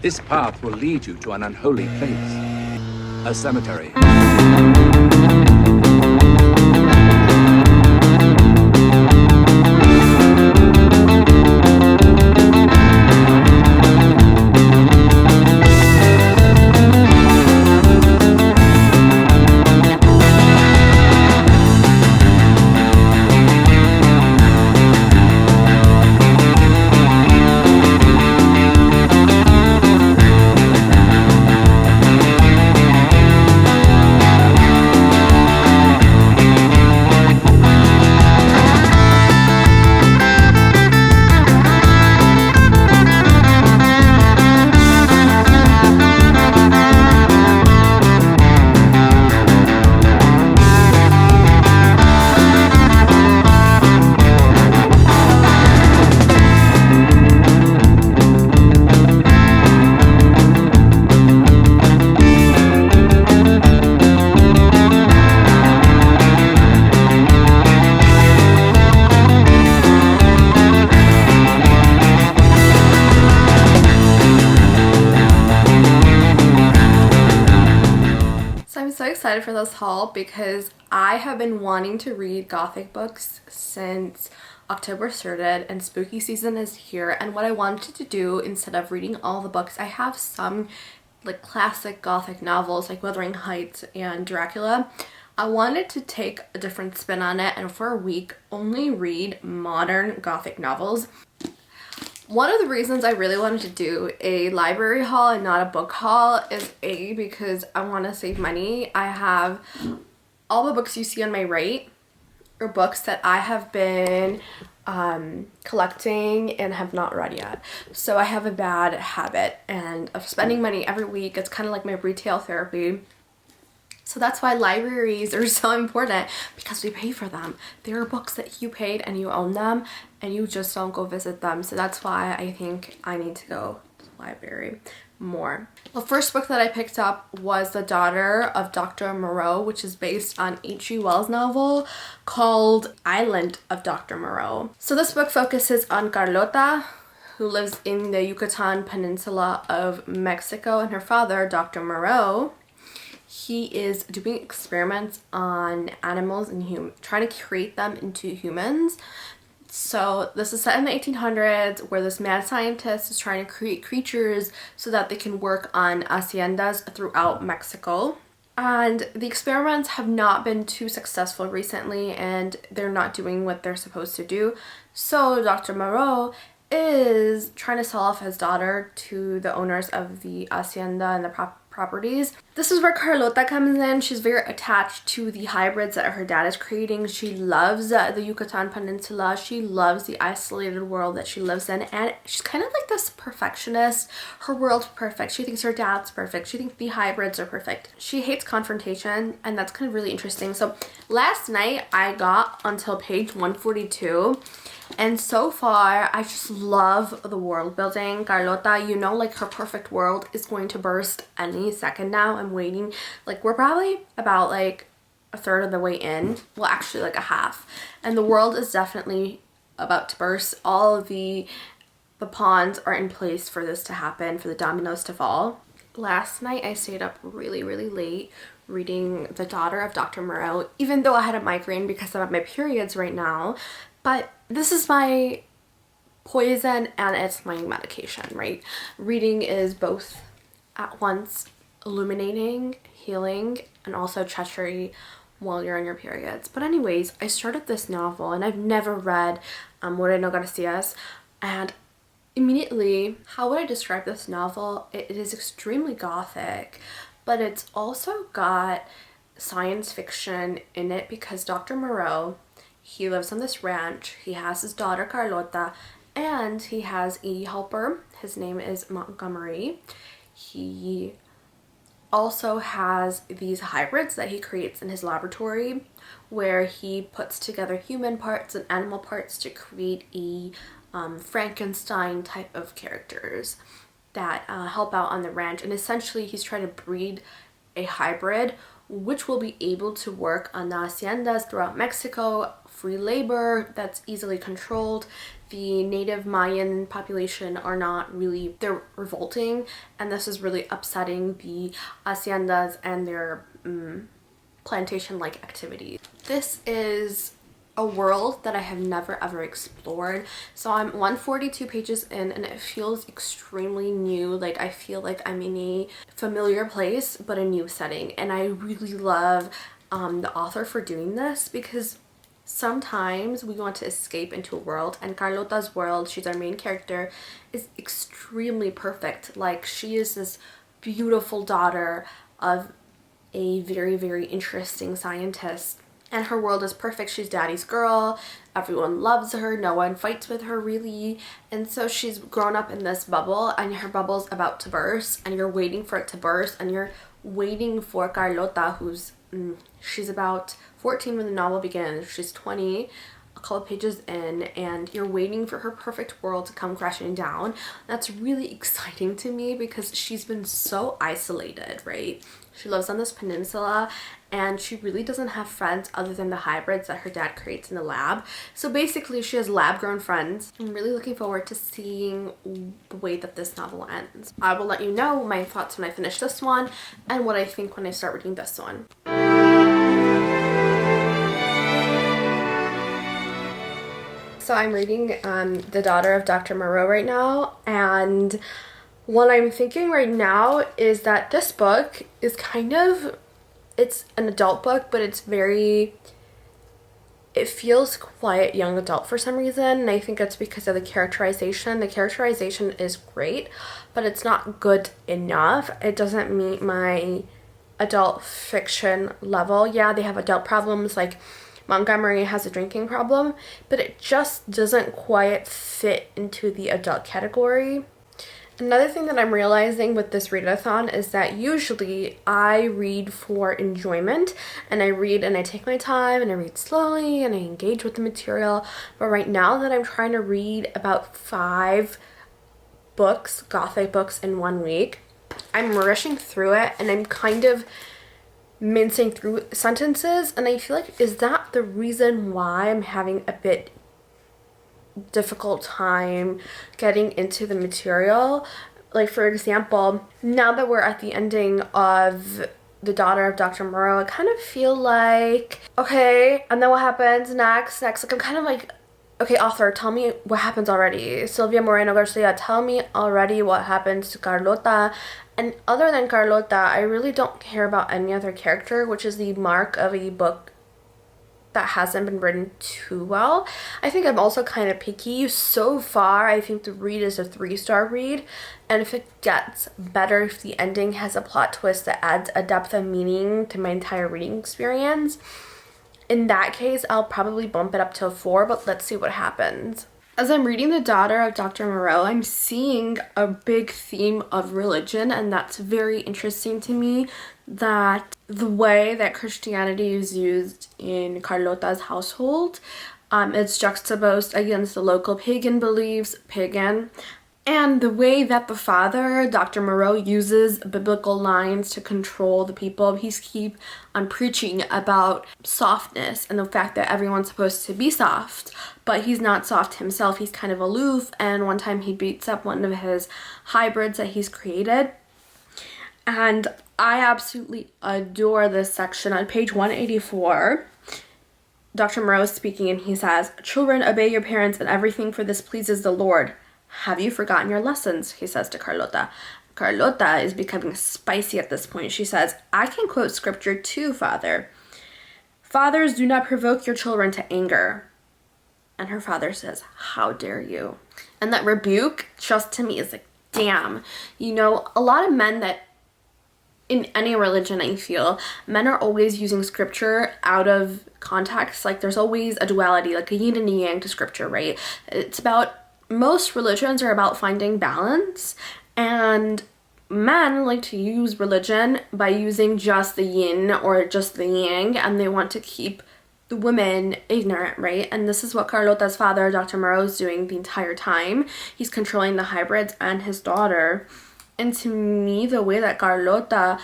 This path will lead you to an unholy place, a cemetery. Excited for this haul because I have been wanting to read Gothic books since October started and spooky season is here, and what I wanted to do instead of reading all the books, I have some like classic Gothic novels like Wuthering Heights and Dracula. I wanted to take a different spin on it and for a week only read modern Gothic novels. One of the reasons I really wanted to do a library haul and not a book haul is because I want to save money. I have all the books you see on my right are books that I have been collecting and have not read yet. So I have a bad habit of spending money every week. It's kind of like my retail therapy. So that's why libraries are so important, because we pay for them. There are books that you paid and you own them and you just don't go visit them. So that's why I think I need to go to the library more. The first book that I picked up was The Daughter of Dr. Moreau, which is based on H.G. Wells' novel called Island of Dr. Moreau. So this book focuses on Carlota, who lives in the Yucatan Peninsula of Mexico, and her father, Dr. Moreau, he is doing experiments on animals and trying to create them into humans. So this is set in the 1800s where this mad scientist is trying to create creatures so that they can work on haciendas throughout Mexico. And the experiments have not been too successful recently and they're not doing what they're supposed to do. So Dr. Moreau is trying to sell off his daughter to the owners of the hacienda and the properties. This is where Carlota comes in. She's very attached to the hybrids that her dad is creating. She loves the Yucatan Peninsula. She loves the isolated world that she lives in, and she's kind of like this perfectionist. Her world's perfect. She thinks her dad's perfect. She thinks the hybrids are perfect. She hates confrontation, and that's kind of really interesting. So last night I got until page 142. And so far, I just love the world building. Carlota, you know, like her perfect world is going to burst any second now. I'm waiting. Like we're probably about like a third of the way in. Well, actually like a half. And the world is definitely about to burst. All of the pawns are in place for this to happen, for the dominoes to fall. Last night, I stayed up really, really late reading The Daughter of Dr. Moreau, even though I had a migraine because I'm at my periods right now. But this is my poison and it's my medication, right? Reading is both at once illuminating, healing, and also treachery while you're on your periods. But anyways, I started this novel and I've never read Moreno-Garcia's, and immediately, how would I describe this novel? It is extremely gothic, but it's also got science fiction in it because Dr. Moreau, he lives on this ranch. He has his daughter Carlota and he has a helper. His name is Montgomery. He also has these hybrids that he creates in his laboratory where he puts together human parts and animal parts to create a Frankenstein type of characters that help out on the ranch. And essentially he's trying to breed a hybrid which will be able to work on the haciendas throughout Mexico, free labor that's easily controlled. the native Mayan population are not really, they're revolting, and this is really upsetting the haciendas and their plantation-like activities. This is a world that I have never ever explored. So I'm 142 pages in and it feels extremely new. Like I feel like I'm in a familiar place but a new setting, and I really love the author for doing this, because sometimes we want to escape into a world, and Carlota's world, she's our main character, is extremely perfect. Like she is this beautiful daughter of a very, very interesting scientist, and her world is perfect. She's daddy's girl, everyone loves her, no one fights with her really, and so she's grown up in this bubble, and her bubble's about to burst, and you're waiting for it to burst, and you're waiting for Carlota, who's she's about 14 when the novel begins, she's 20 a couple pages in, and you're waiting for her perfect world to come crashing down. That's really exciting to me because she's been so isolated, right? She lives on this peninsula and she really doesn't have friends other than the hybrids that her dad creates in the lab. So basically she has lab grown friends. I'm really looking forward to seeing the way that this novel ends. I will let you know my thoughts when I finish this one and what I think when I start reading this one. So I'm reading The Daughter of Dr. Moreau right now, and what I'm thinking right now is that this book is kind of, it's an adult book, but it's very, it feels quite young adult for some reason, and I think it's because of the characterization. The characterization is great, but it's not good enough. It doesn't meet my adult fiction level. Yeah, they have adult problems, like Montgomery has a drinking problem, but it just doesn't quite fit into the adult category. Another thing that I'm realizing with this readathon is that usually I read for enjoyment, and I read and I take my time and I read slowly and I engage with the material. But right now that I'm trying to read about 5 books, Gothic books, in 1 week, I'm rushing through it and I'm kind of mincing through sentences, and I feel like, is that the reason why I'm having a bit difficult time getting into the material? Like, for example, now that we're at the ending of The Daughter of Dr. Moreau, I kind of feel like, okay, and then what happens next? Like, I'm kind of like, okay, author, tell me what happens already. Sylvia Moreno-Garcia, tell me already what happens to Carlota. And other than Carlota, I really don't care about any other character, which is the mark of a book that hasn't been written too well. I think I'm also kind of picky. So far, I think the read is a 3-star read. And if it gets better, if the ending has a plot twist that adds a depth of meaning to my entire reading experience, in that case, I'll probably bump it up to a 4, but let's see what happens. As I'm reading The Daughter of Dr. Moreau, I'm seeing a big theme of religion, and that's very interesting to me, that the way that Christianity is used in Carlota's household, it's juxtaposed against the local pagan beliefs, and the way that the father, Dr. Moreau, uses biblical lines to control the people. He's keep on preaching about softness and the fact that everyone's supposed to be soft, but he's not soft himself. He's kind of aloof, and one time he beats up one of his hybrids that he's created. And I absolutely adore this section. On page 184, Dr. Moreau is speaking, and he says, "Children, obey your parents in everything, for this pleases the Lord. Have you forgotten your lessons?" he says to Carlota. Carlota is becoming spicy at this point. She says, "I can quote scripture too, father. Fathers, do not provoke your children to anger." And her father says, "How dare you?" And that rebuke, just to me, is like, damn. You know, a lot of men that, in any religion, I feel, men are always using scripture out of context. Like, there's always a duality, like a yin and a yang to scripture, right? It's about, most religions are about finding balance, and men like to use religion by using just the yin or just the yang, and they want to keep the women ignorant, right? And this is what Carlota's father, Dr. Moreau, is doing the entire time. He's controlling the hybrids and his daughter. And to me, the way that Carlota,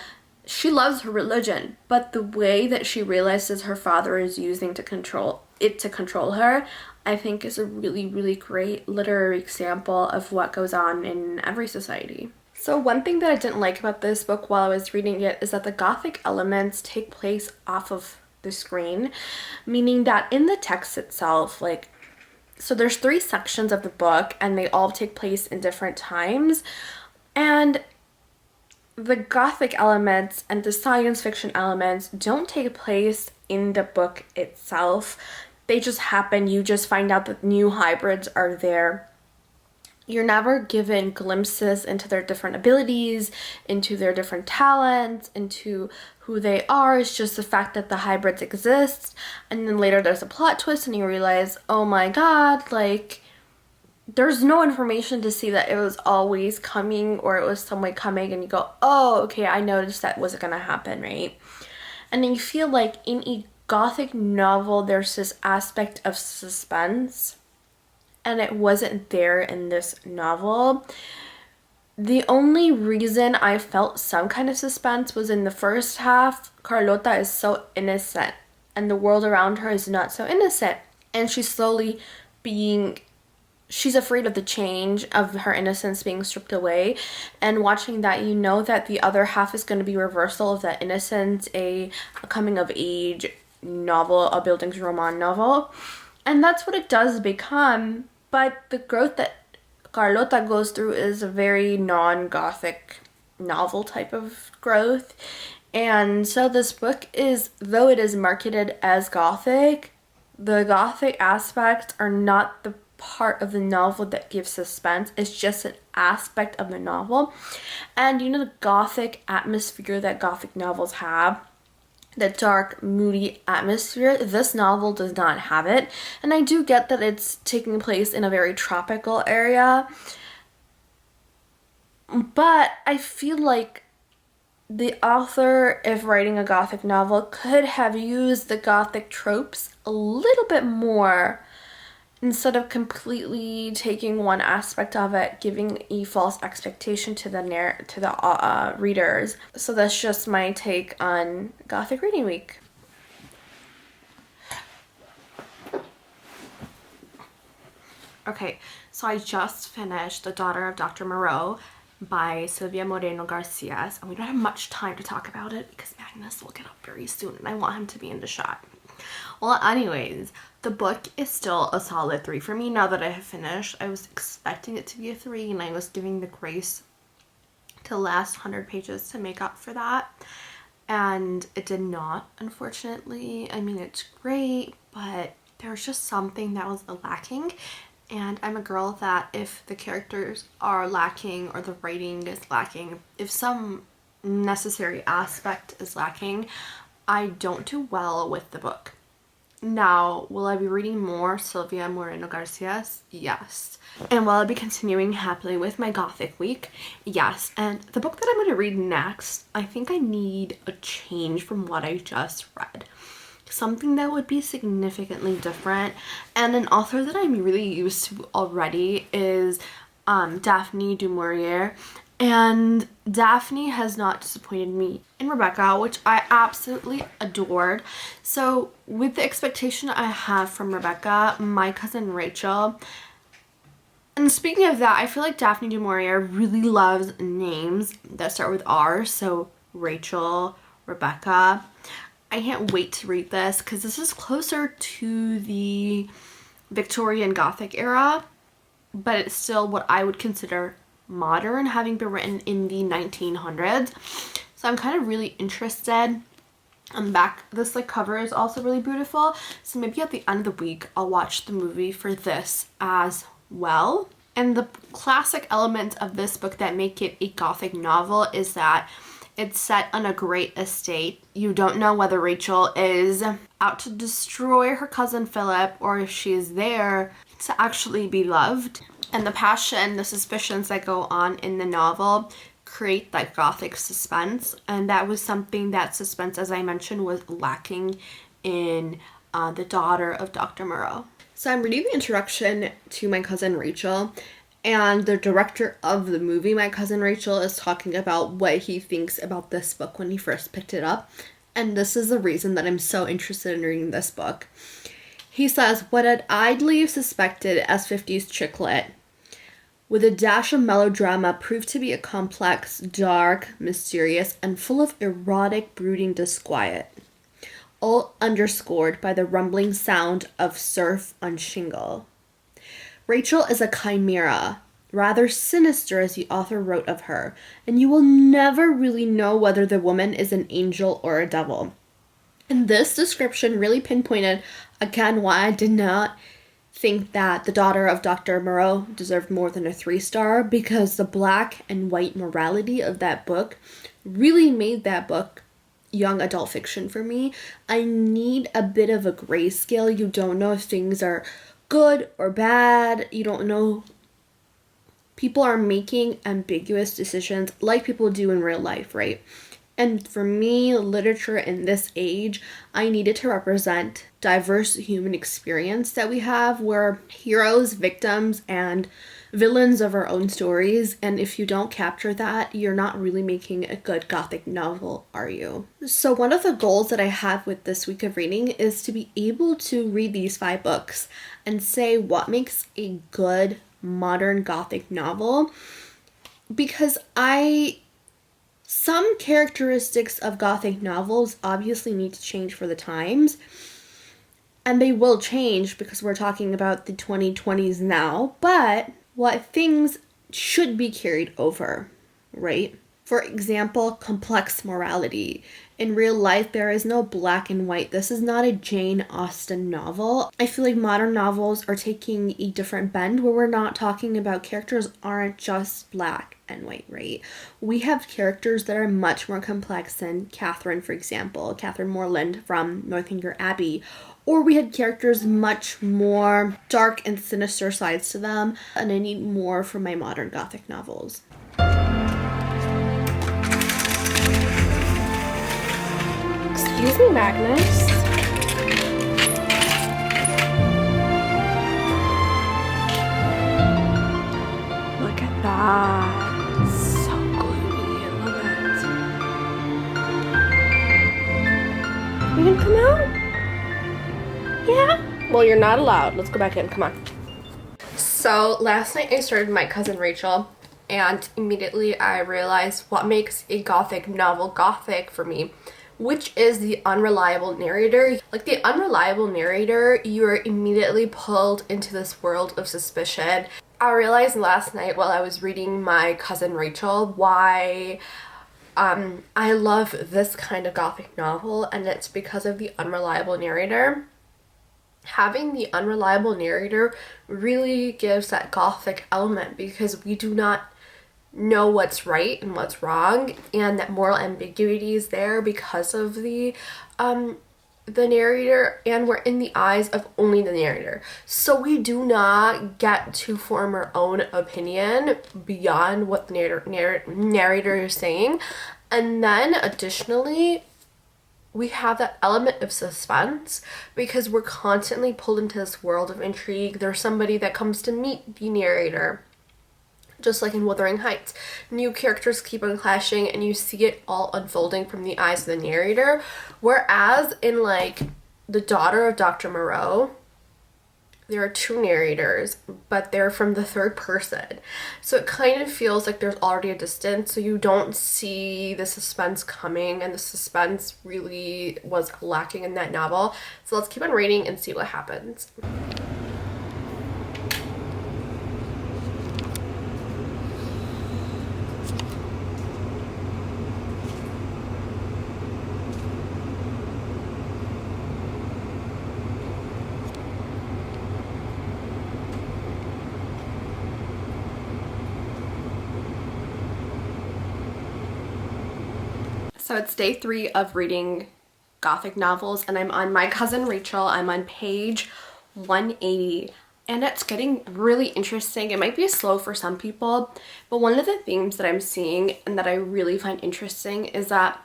she loves her religion, but the way that she realizes her father is using to control her, I think is a really, really great literary example of what goes on in every society. So one thing that I didn't like about this book while I was reading it is that the Gothic elements take place off of the screen, meaning that in the text itself, like, so there's 3 sections of the book and they all take place in different times, and the Gothic elements and the science fiction elements don't take place in the book itself. They just happen. You just find out that new hybrids are there. You're never given glimpses into their different abilities, into their different talents, into who they are. It's just the fact that the hybrids exist, and then later there's a plot twist and you realize, oh my god, like, there's no information to see that it was always coming or it was some way coming, and you go, oh, okay, I noticed that wasn't gonna happen, right? And then you feel like in a Gothic novel there's this aspect of suspense, and it wasn't there in this novel. The only reason I felt some kind of suspense was in the first half. Carlota is so innocent, and the world around her is not so innocent, and she's afraid of the change of her innocence being stripped away. And watching that, you know that the other half is going to be reversal of that innocence, a coming of age novel, a Bildungsroman novel, and that's what it does become. But the growth that Carlota goes through is a very non-Gothic novel type of growth. And so this book is, though it is marketed as Gothic, the Gothic aspects are not the part of the novel that gives suspense. It's just an aspect of the novel. And you know the Gothic atmosphere that Gothic novels have, the dark, moody atmosphere, this novel does not have it. And I do get that it's taking place in a very tropical area, but I feel like the author, if writing a Gothic novel, could have used the Gothic tropes a little bit more, instead of completely taking one aspect of it, giving a false expectation to the readers. So that's just my take on Gothic Reading Week. Okay, so I just finished The Daughter of Dr. Moreau by Sylvia Moreno-Garcia, and we don't have much time to talk about it because Magnus will get up very soon and I want him to be in the shot. Well, anyways, the book is still a solid 3 for me now that I have finished. I was expecting it to be a 3, and I was giving the grace to the last 100 pages to make up for that, and it did not, unfortunately. I mean, it's great, but there's just something that was lacking, and I'm a girl that if the characters are lacking or the writing is lacking, if some necessary aspect is lacking, I don't do well with the book. Now, will I be reading more Sylvia Moreno-Garcia? Yes. And will I be continuing happily with my Gothic week? Yes. And the book that I'm going to read next, I think I need a change from what I just read. Something that would be significantly different. And an author that I'm really used to already is Daphne du Maurier. And Daphne has not disappointed me in Rebecca, which I absolutely adored. So with the expectation I have from Rebecca, My Cousin Rachel, and speaking of that, I feel like Daphne du Maurier really loves names that start with R, so Rachel, Rebecca. I can't wait to read this because this is closer to the Victorian Gothic era, but it's still what I would consider modern, having been written in the 1900s. So I'm kind of really interested. This cover is also really beautiful, so maybe at the end of the week I'll watch the movie for this as well. And the classic elements of this book that make it a Gothic novel is that it's set on a great estate. You don't know whether Rachel is out to destroy her cousin Philip or if she is there to actually be loved. And the passion, the suspicions that go on in the novel create that Gothic suspense. And that was something, that suspense, as I mentioned, was lacking in The Daughter of Dr. Moreau. So I'm reading the introduction to My Cousin Rachel, and the director of the movie My Cousin Rachel is talking about what he thinks about this book when he first picked it up. And this is the reason that I'm so interested in reading this book. He says, what I'd idly suspected as 50s chick lit, with a dash of melodrama, proved to be a complex, dark, mysterious, and full of erotic, brooding disquiet, all underscored by the rumbling sound of surf on shingle. Rachel is a chimera, rather sinister as the author wrote of her, and you will never really know whether the woman is an angel or a devil. And this description really pinpointed, again, why I did not think that the daughter of Dr. Moreau deserved more than a 3-star, because the black and white morality of that book really made that book young adult fiction for me. I need a bit of a grayscale. You don't know if things are good or bad. You don't know. People are making ambiguous decisions like people do in real life, right? And for me, literature in this age, I needed to represent diverse human experience that we have. We're heroes, victims, and villains of our own stories. And if you don't capture that, you're not really making a good Gothic novel, are you? So one of the goals that I have with this week of reading is to be able to read these 5 books and say what makes a good modern Gothic novel. Because some characteristics of Gothic novels obviously need to change for the times, and they will change because we're talking about the 2020s now, but what things should be carried over, right? For example, complex morality. In real life, there is no black and white. This is not a Jane Austen novel. I feel like modern novels are taking a different bend where we're not talking about characters aren't just black and white, right? We have characters that are much more complex than Catherine, for example, Catherine Morland from Northanger Abbey. Or we had characters much more dark and sinister sides to them, and I need more from my modern Gothic novels. Excuse me, Magnus. Look at that. It's so gloomy. I love it. You gonna come out? Yeah? Well, you're not allowed. Let's go back in. Come on. So, last night I started My Cousin Rachel, and immediately I realized what makes a Gothic novel Gothic for me, which is the unreliable narrator. Like the unreliable narrator, you're immediately pulled into this world of suspicion. I realized last night while I was reading My Cousin Rachel why I love this kind of Gothic novel, and it's because of the unreliable narrator. Having the unreliable narrator really gives that Gothic element because we do not know what's right and what's wrong, and that moral ambiguity is there because of the narrator, and we're in the eyes of only the narrator. So we do not get to form our own opinion beyond what the narrator is saying. And then additionally, we have that element of suspense because we're constantly pulled into this world of intrigue. There's somebody that comes to meet the narrator. Just like in Wuthering Heights, new characters keep on clashing and you see it all unfolding from the eyes of the narrator. Whereas in like The Daughter of Dr. Moreau, there are 2 narrators, but they're from the third person. So it kind of feels like there's already a distance, so you don't see the suspense coming, and the suspense really was lacking in that novel. So let's keep on reading and see what happens. So it's day 3 of reading Gothic novels, and I'm on My Cousin Rachel. I'm on page 180, and it's getting really interesting. It might be slow for some people, but one of the themes that I'm seeing and that I really find interesting is that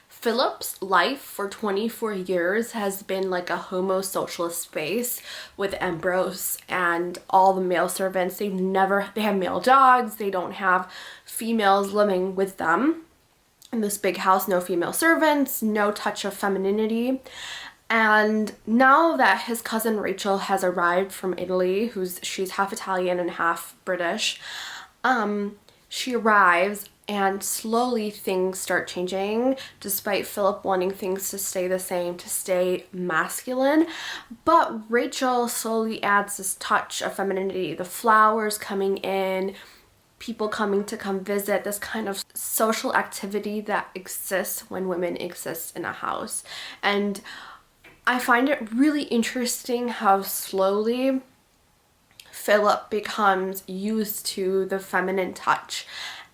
Philip's life for 24 years has been like a homo socialist space with Ambrose and all the male servants. They have male dogs. They don't have females living with them. In this big house, no female servants, no touch of femininity. And now that his cousin Rachel has arrived from Italy, she's half Italian and half British, she arrives and slowly things start changing, despite Philip wanting things to stay the same, to stay masculine. But Rachel slowly adds this touch of femininity, the flowers coming in, people coming to come visit, this kind of social activity that exists when women exist in a house. And I find it really interesting how slowly Philip becomes used to the feminine touch,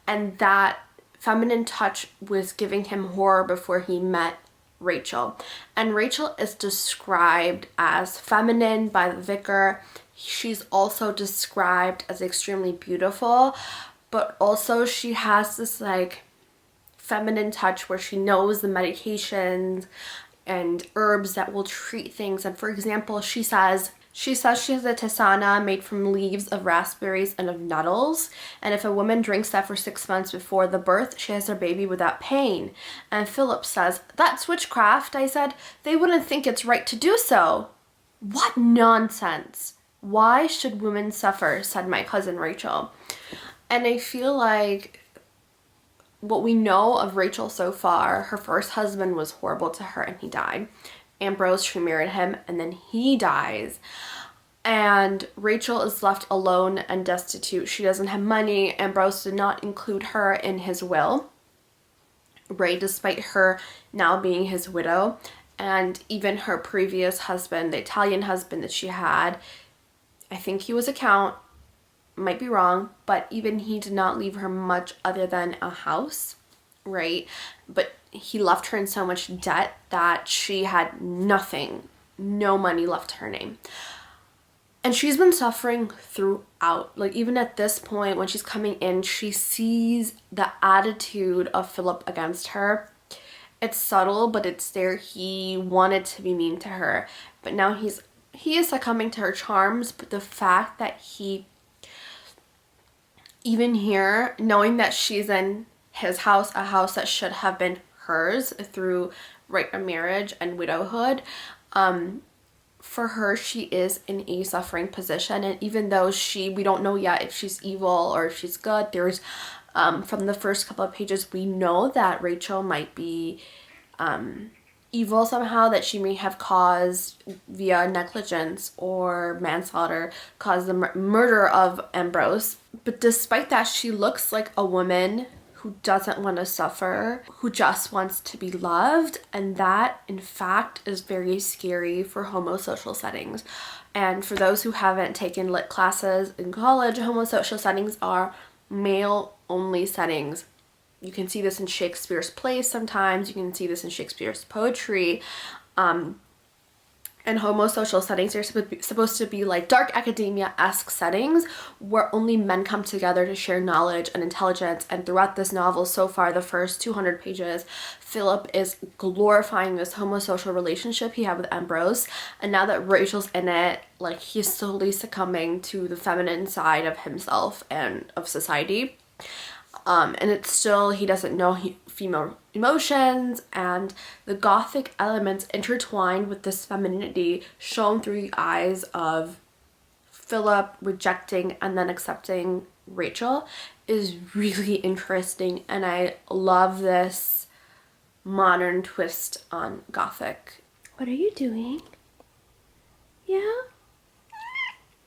and that feminine touch was giving him horror before he met Rachel. And Rachel is described as feminine by the vicar. She's also described as extremely beautiful, but also she has this like feminine touch where she knows the medications and herbs that will treat things. And for example, she says she has a tisana made from leaves of raspberries and of nettles, and if a woman drinks that for 6 months before the birth, she has her baby without pain. And Philip says, "That's witchcraft." I said, "They wouldn't think it's right to do so." "What nonsense. Why should women suffer?" said my cousin Rachel. And I feel like what we know of Rachel so far, her first husband was horrible to her and he died. Ambrose, she married him, and then he dies. And Rachel is left alone and destitute. She doesn't have money. Ambrose did not include her in his will, right, despite her now being his widow. And even her previous husband, the Italian husband that she had, I think he was a count, might be wrong, but even he did not leave her much other than a house, right? But he left her in so much debt that she had nothing, no money left to her name. And she's been suffering throughout. Like, even at this point, when she's coming in, she sees the attitude of Philip against her. It's subtle, but it's there. He wanted to be mean to her, but now he is succumbing to her charms. But the fact that he, even here, knowing that she's in his house, a house that should have been hers through right a marriage and widowhood, for her, she is in a suffering position. And even though we don't know yet if she's evil or if she's good, there's from the first couple of pages, we know that Rachel might be evil somehow, that she may have caused via negligence or manslaughter, caused the murder of Ambrose. But despite that, she looks like a woman who doesn't want to suffer, who just wants to be loved. And that, in fact, is very scary for homosocial settings. And for those who haven't taken lit classes in college, homosocial settings are male-only settings. You can see this in Shakespeare's plays sometimes. You can see this in Shakespeare's poetry. And homosocial settings are supposed to be like dark academia-esque settings where only men come together to share knowledge and intelligence. And throughout this novel so far, the first 200 pages, Philip is glorifying this homosocial relationship he had with Ambrose. And now that Rachel's in it, like, he's slowly succumbing to the feminine side of himself and of society. And it's still, he doesn't know female emotions, and the Gothic elements intertwined with this femininity shown through the eyes of Philip rejecting and then accepting Rachel is really interesting. And I love this modern twist on Gothic. What are you doing? Yeah?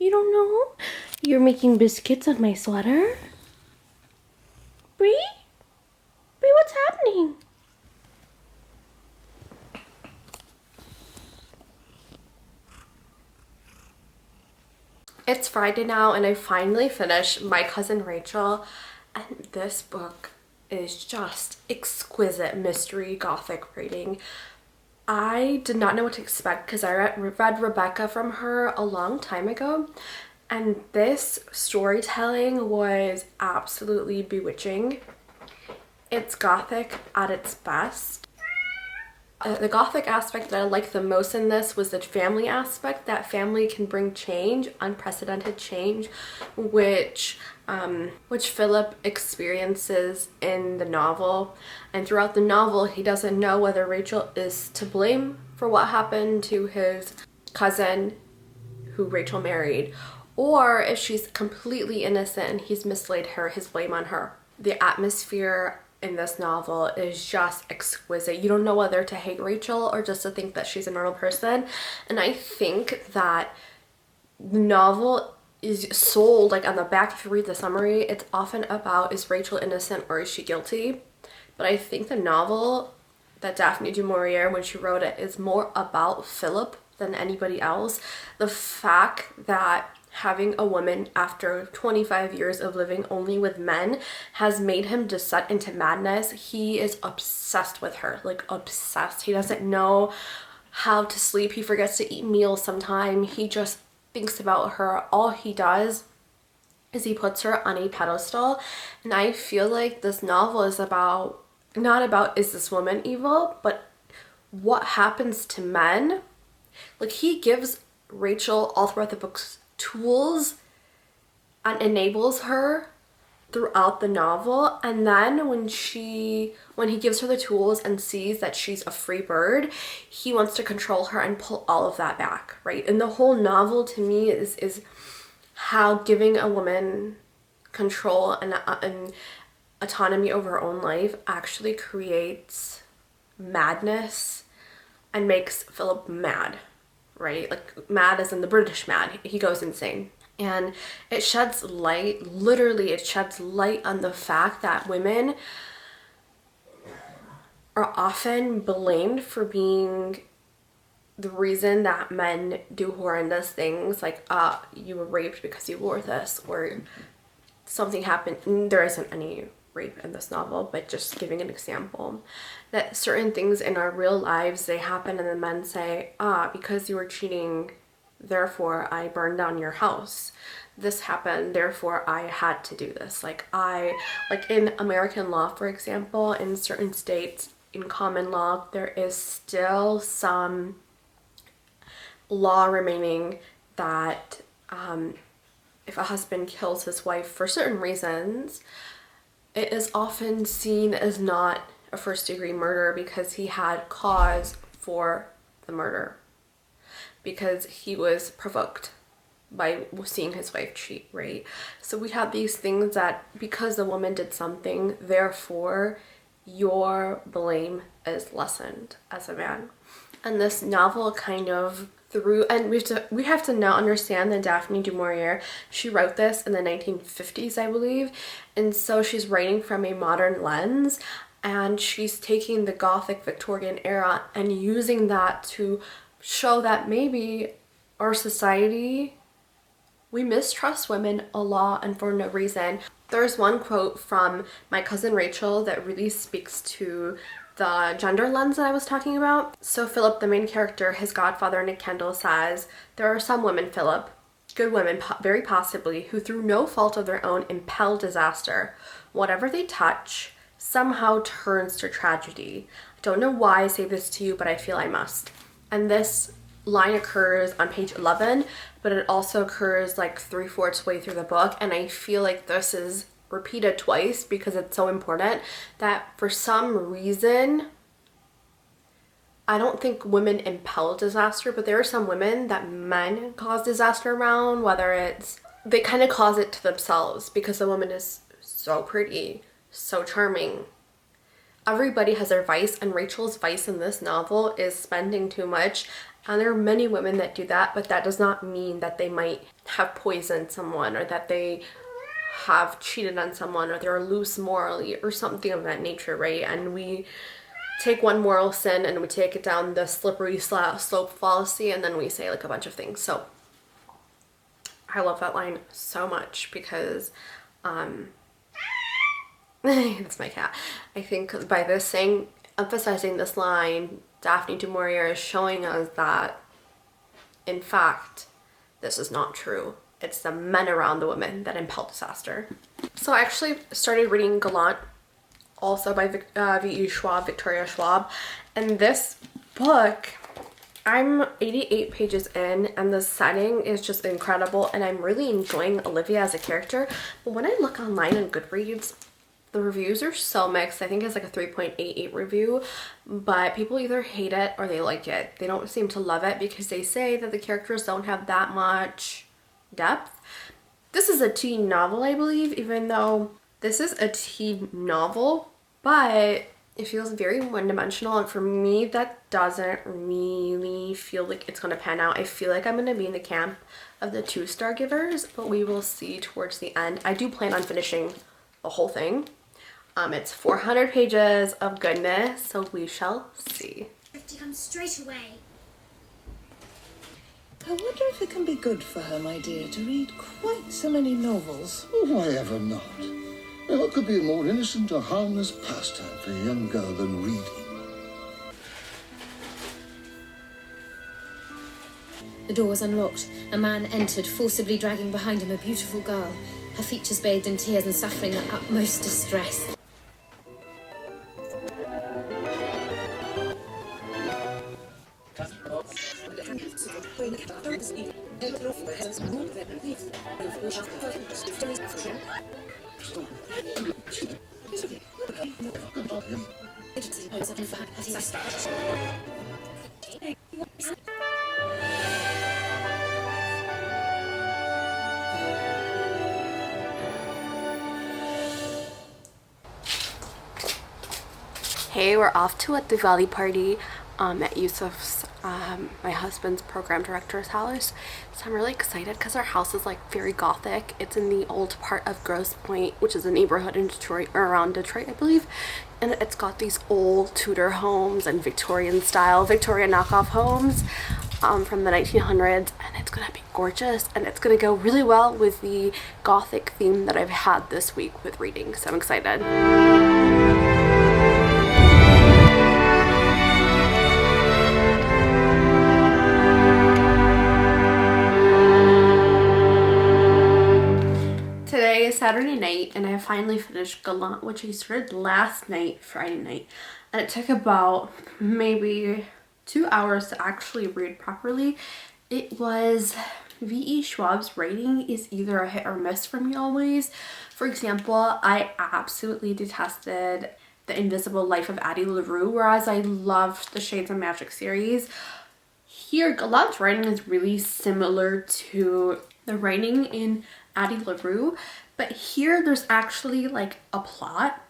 You don't know? You're making biscuits of my sweater? Bree? Bree, what's happening? It's Friday now and I finally finished My Cousin Rachel, and this book is just exquisite mystery Gothic reading. I did not know what to expect because I read Rebecca from her a long time ago, and this storytelling was absolutely bewitching. It's Gothic at its best. The Gothic aspect that I liked the most in this was the family aspect. That family can bring change, unprecedented change, which which Philip experiences in the novel. And throughout the novel, he doesn't know whether Rachel is to blame for what happened to his cousin who Rachel married, or if she's completely innocent and he's mislaid her, his blame on her. The atmosphere in this novel is just exquisite. You don't know whether to hate Rachel or just to think that she's a normal person. And I think that the novel is sold, like on the back, if you read the summary, it's often about, is Rachel innocent or is she guilty? But I think the novel that Daphne du Maurier, when she wrote it, is more about Philip than anybody else. The fact that having a woman after 25 years of living only with men has made him descend into madness. He is obsessed with her, like obsessed. He doesn't know how to sleep. He forgets to eat meals sometimes. He just thinks about her. All he does is he puts her on a pedestal. And I feel like this novel is about, not about is this woman evil, but what happens to men. Like, he gives Rachel all throughout the books tools and enables her throughout the novel, and then when he gives her the tools and sees that she's a free bird, he wants to control her and pull all of that back, right? And the whole novel to me is how giving a woman control and autonomy over her own life actually creates madness and makes Philip mad, right? Like, mad as in the British mad. He goes insane. And it sheds light, literally it sheds light on the fact that women are often blamed for being the reason that men do horrendous things, like, you were raped because you wore this, or something happened. There isn't any rape in this novel, but just giving an example, that certain things in our real lives, they happen and the men say, because you were cheating, therefore I burned down your house. This happened, therefore I had to do this. Like in American law, for example, in certain states, in common law, there is still some law remaining that if a husband kills his wife for certain reasons, it is often seen as not a first-degree murder because he had cause for the murder, because he was provoked by seeing his wife cheat, right? So we have these things that because the woman did something, therefore your blame is lessened as a man. And this novel kind of and we have to now understand that Daphne du Maurier, she wrote this in the 1950s, I believe, and so she's writing from a modern lens, and she's taking the Gothic Victorian era and using that to show that maybe our society, we mistrust women a lot and for no reason. There's one quote from My Cousin Rachel that really speaks to the gender lens that I was talking about. So Philip, the main character, his godfather Nick Kendall, says, "There are some women, Philip, good women very possibly, who through no fault of their own impel disaster. Whatever they touch somehow turns to tragedy. I don't know why I say this to you, but I feel I must." And this line occurs on page 11, but it also occurs like 3/4 way through the book, and I feel like this is repeated twice because it's so important that for some reason, I don't think women impel disaster, but there are some women that men cause disaster around, whether it's they kind of cause it to themselves because the woman is so pretty, so charming. Everybody has their vice, and Rachel's vice in this novel is spending too much. And there are many women that do that, but that does not mean that they might have poisoned someone or that they have cheated on someone or they're loose morally or something of that nature, right? And we take one moral sin and we take it down the slippery slope fallacy, and then we say like a bunch of things. So I love that line so much because it's my cat. I think by this saying, emphasizing this line, Daphne du Maurier is showing us that in fact this is not true. It's the men around the women that impel disaster. So I actually started reading Gallant, also by V.E. Schwab, Victoria Schwab. And this book I'm 88 pages in and the setting is just incredible and I'm really enjoying Olivia as a character. But when I look online on Goodreads, the reviews are so mixed. I think it's like a 3.88 review, but people either hate it or they like it. They don't seem to love it because they say that the characters don't have that much depth. This is a teen novel, I believe, even though this is a teen novel, but it feels very one-dimensional, and for me that doesn't really feel like it's going to pan out. I feel like I'm going to be in the camp of the 2-star givers, but we will see towards the end. I do plan on finishing the whole thing. It's 400 pages of goodness, so we shall see. I have to come straight away. I wonder if it can be good for her, my dear, to read quite so many novels. Oh, why ever not? What could be a more innocent or harmless pastime for a young girl than reading? The door was unlocked. A man entered, forcibly dragging behind him a beautiful girl, her features bathed in tears and suffering the utmost distress. Hey, we're off to a Diwali party at Yusuf's, my husband's program director's house. So I'm really excited because our house is like very gothic. It's in the old part of Grosse Pointe, which is a neighborhood in Detroit, or around Detroit, I believe. And it's got these old Tudor homes and Victorian knockoff homes from the 1900s. And it's gonna be gorgeous, and it's gonna go really well with the gothic theme that I've had this week with reading. So I'm excited. Today is Saturday night and I finally finished Gallant, which I started last night, Friday night, and it took about maybe 2 hours to actually read properly. It was V.E. Schwab's writing is either a hit or miss for me always. For example, I absolutely detested The Invisible Life of Addie LaRue, whereas I loved the Shades of Magic series. Here, Gallant's writing is really similar to the writing in Addie LaRue, but here there's actually like a plot.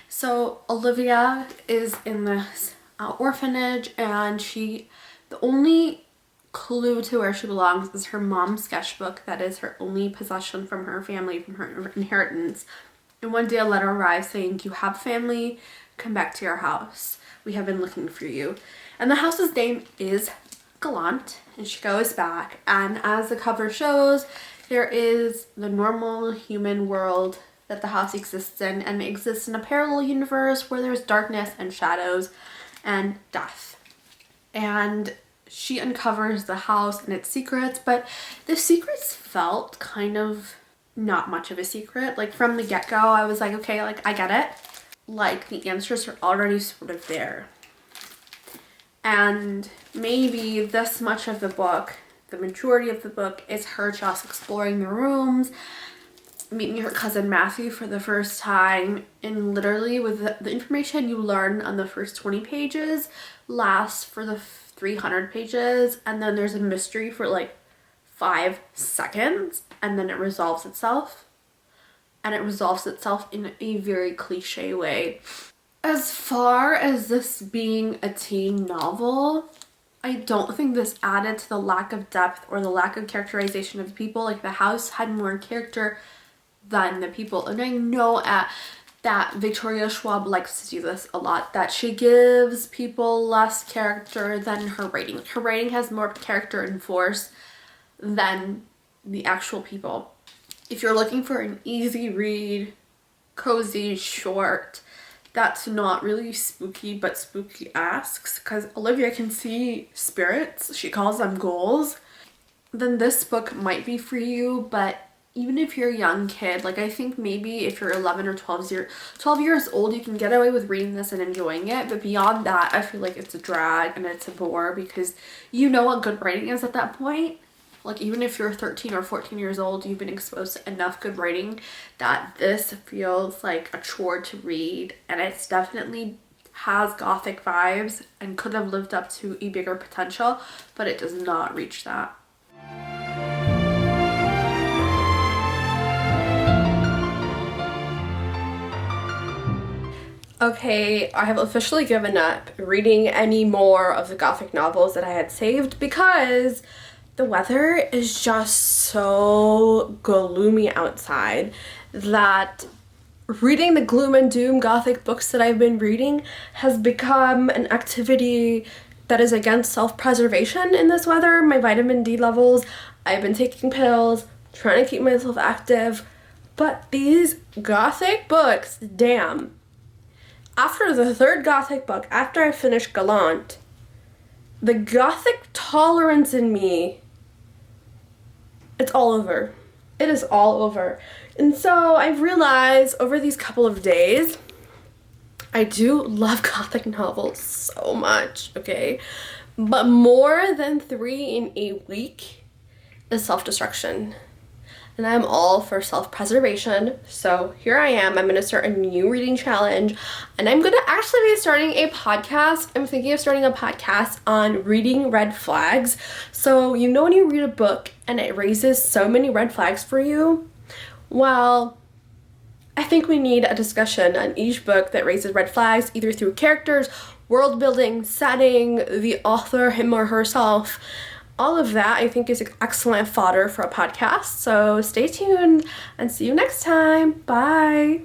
So Olivia is in this orphanage, and the only clue to where she belongs is her mom's sketchbook. That is her only possession from her family, from her inheritance. And one day a letter arrives saying, "You have family, come back to your house. We have been looking for you." And the house's name is Gallant, and she goes back, and as the cover shows, there is the normal human world that the house exists in, and it exists in a parallel universe where there's darkness and shadows and death. And she uncovers the house and its secrets, but the secrets felt kind of not much of a secret. Like from the get-go, I was like, okay, like I get it. Like the answers are already sort of there. And maybe this much of the book, the majority of the book, is her just exploring the rooms, meeting her cousin Matthew for the first time, and literally with the information you learn on the first 20 pages lasts for the 300 pages, and then there's a mystery for like 5 seconds, and then it resolves itself. And it resolves itself in a very cliche way. As far as this being a teen novel, I don't think this added to the lack of depth or the lack of characterization of people. Like the house had more character than the people. And I know that Victoria Schwab likes to do this a lot, that she gives people less character than her writing. Her writing has more character and force than the actual people. If you're looking for an easy read, cozy, short, that's not really spooky, but spooky asks, because Olivia can see spirits, she calls them ghouls, then this book might be for you. But even if you're a young kid, like I think maybe if you're 11 or 12 years old, you can get away with reading this and enjoying it. But beyond that, I feel like it's a drag and it's a bore, because you know what good writing is at that point. Like even if you're 13 or 14 years old, you've been exposed to enough good writing that this feels like a chore to read. And it's definitely has Gothic vibes and could have lived up to a bigger potential, but it does not reach that. Okay, I have officially given up reading any more of the Gothic novels that I had saved because the weather is just so gloomy outside that reading the gloom and doom Gothic books that I've been reading has become an activity that is against self-preservation in this weather. My vitamin D levels, I've been taking pills, trying to keep myself active, but these Gothic books, damn. After the third Gothic book, after I finished Gallant, the Gothic tolerance in me, it's all over. It is all over. And so I've realized over these couple of days, I do love Gothic novels so much, okay? But more than 3 in a week is self-destruction. And I'm all for self-preservation. So here I am. I'm going to start a new reading challenge. And I'm going to actually be starting a podcast. I'm thinking of starting a podcast on reading red flags. So you know when you read a book and it raises so many red flags for you? Well, I think we need a discussion on each book that raises red flags, either through characters, world building, setting, the author, him or herself. All of that I think is excellent fodder for a podcast. So stay tuned and see you next time. Bye.